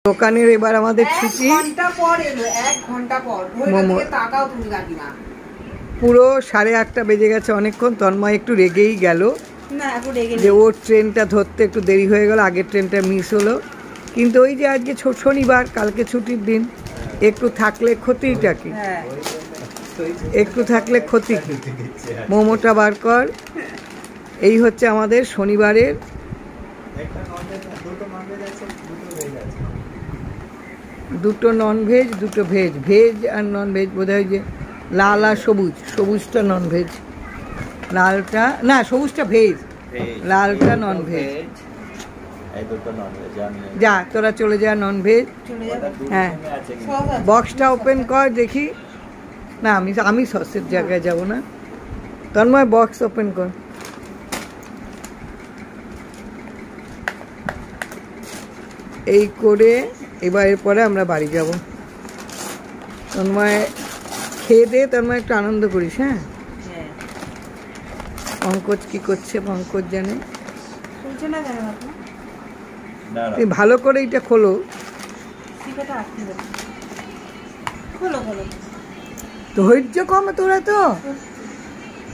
দোকানের এবার আমাদের ছুটি। পুরো 8:30 বেজে গেছে, অনেকক্ষণ। তন্ময় একটু রেগেই গেল যে ওর ট্রেনটা ধরতে একটু দেরি হয়ে গেল, আগের ট্রেনটা মিস হলো। কিন্তু ওই যে আজকে শনিবার, কালকে ছুটির দিন, একটু থাকলে ক্ষতিটা কি? একটু থাকলে ক্ষতি কি? মোমোটা বার কর। এই হচ্ছে আমাদের শনিবারের। দুটো ননভেজ, দুটো ভেজ। ভেজ আর ননভেজ বোধহয় যে লাল আর সবুজ, সবুজটা ননভেজ, লালটা না, সবুজটা ভেজ, লালটা ননভেজ। যা তোরা চলে যা, ননভেজ। হ্যাঁ, বক্সটা ওপেন কর দেখি। না, আমি সসের জায়গায় যাব না। তন্ময় বক্স ওপেন কর। এই করে এবার এরপরে আমরা বাড়ি যাব। তন্ময় খেয়ে দে, তন্ময় একটু আনন্দ করিস। হ্যাঁ, পঙ্কজ কি করছে পঙ্কজ জানে। তুই ভালো করে এটা খোলো। ধৈর্য কম তোরা তো।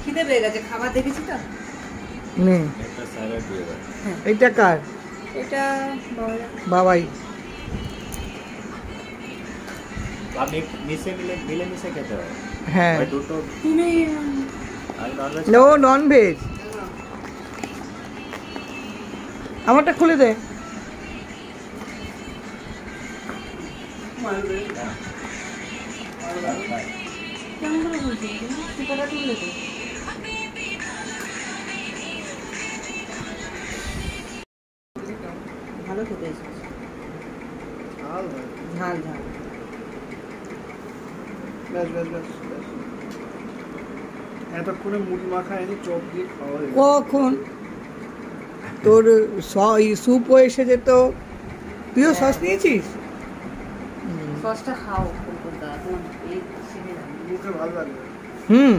খিদে পেয়ে গেছে, খাবার দেখেছি তো। এটা কার? এটা বাবাই। হ্যাঁ, নো ননভেজ। আমারটা খুলে দে। ভালো খেতে ঝাল ঝাল। এতক্ষণে মুড়ি মাখা এনে চপ দিয়ে খাওয়া। কখন তোর স্যুপও এসে যেত। তুইও সস নিয়েছিস? সসটা খাও, মুখে ভালো লাগবে। হুম।